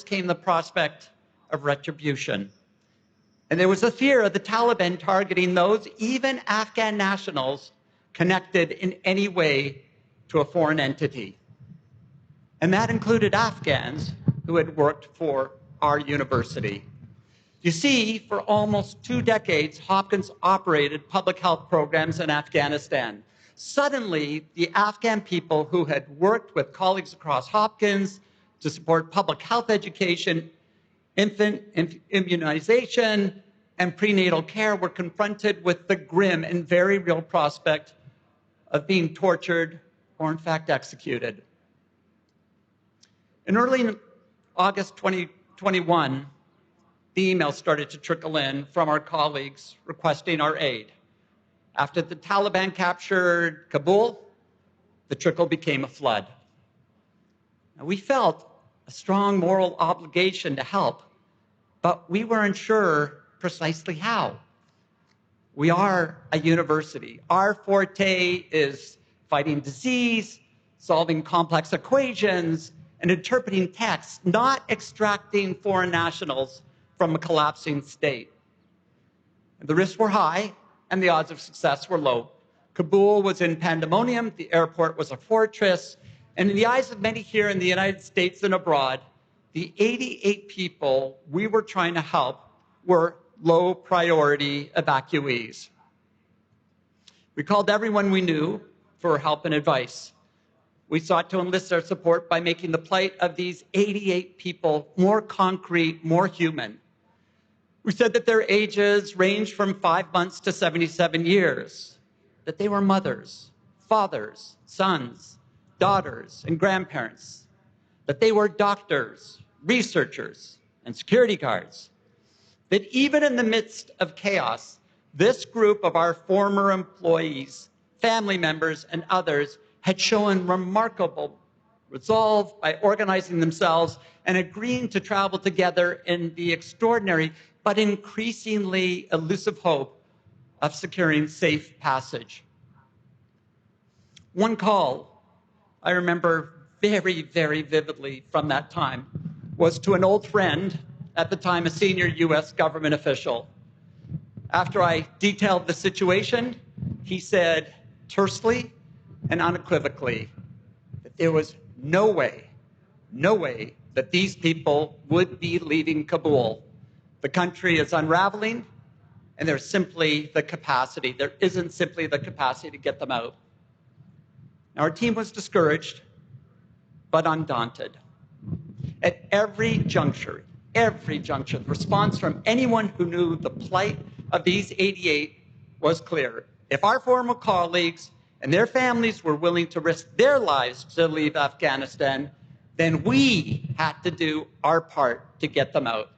came the prospect of retribution. And there was a fear of the Taliban targeting those, even Afghan nationals, connected in any way to a foreign entity. And that included Afghans who had worked for our university. You see, for almost 2 decades, Hopkins operated public health programs in Afghanistan. Suddenly, the Afghan people who had worked with colleagues across Hopkins to support public health education, infant immunization, and prenatal care were confronted with the grim and very real prospect of being tortured or, in fact, executed. In early August 2021, the emails started to trickle in from our colleagues requesting our aid. After the Taliban captured Kabul, the trickle became a flood. Now, we felt a strong moral obligation to help, but we weren't sure precisely how. We are a university. Our forte is fighting disease, solving complex equations, and interpreting texts, not extracting foreign nationals from a collapsing state. The risks were high, and the odds of success were low. Kabul was in pandemonium, the airport was a fortress, and in the eyes of many here in the United States and abroad, the 88 people we were trying to help were low-priority evacuees. We called everyone we knew for help and advice. We sought to enlist their support by making the plight of these 88 people more concrete, more human. We said that their ages ranged from 5 months to 77 years, that they were mothers, fathers, sons, daughters, and grandparents, that they were doctors, researchers, and security guards, that even in the midst of chaos, this group of our former employees, family members, and others had shown remarkable resolve by organizing themselves and agreeing to travel together in the extraordinary but increasingly elusive hope of securing safe passage. One call I remember very, very vividly from that time was to an old friend, at the time a senior US government official. After I detailed the situation, he said tersely and unequivocally that there was no way that these people would be leaving Kabul. The country is unraveling, and there isn't simply the capacity to get them out. Now, our team was discouraged, but undaunted. At every juncture, the response from anyone who knew the plight of these 88 was clear. If our former colleagues and their families were willing to risk their lives to leave Afghanistan, then we had to do our part to get them out.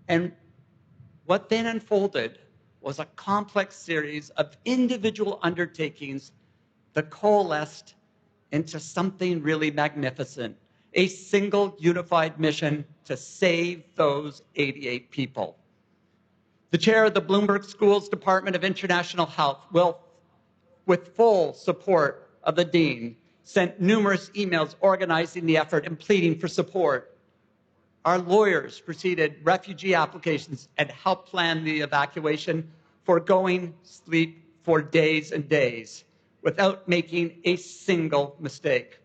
And what then unfolded was a complex series of individual undertakings that coalesced into something really magnificent, a single unified mission to save those 88 people. The chair of the Bloomberg School's Department of International Health will, with full support of the dean, sent numerous emails organizing the effort and pleading for support. Our lawyers preceded refugee applications and helped plan the evacuation, foregoing sleep for days and days without making a single mistake.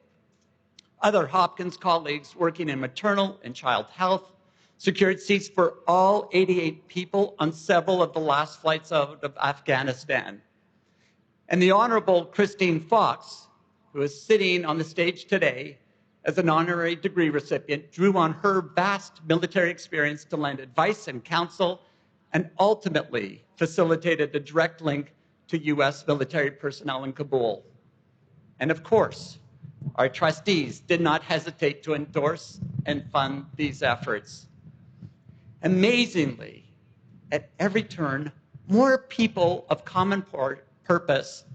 Other Hopkins colleagues working in maternal and child health secured seats for all 88 people on several of the last flights out of Afghanistan. And the Honorable Christine Fox, who is sitting on the stage today as an honorary degree recipient, drew on her vast military experience to lend advice and counsel, and ultimately facilitated a direct link to US military personnel in Kabul. And of course, our trustees did not hesitate to endorse and fund these efforts. Amazingly, at every turn, more people of common purpose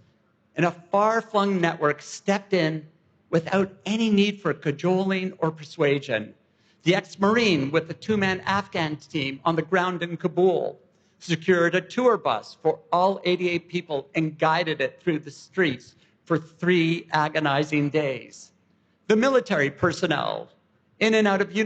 in a far-flung network stepped in without any need for cajoling or persuasion. The ex-Marine with the 2-man Afghan team on the ground in Kabul secured a tour bus for all 88 people and guided it through the streets for 3 agonizing days. The military personnel in and out of university.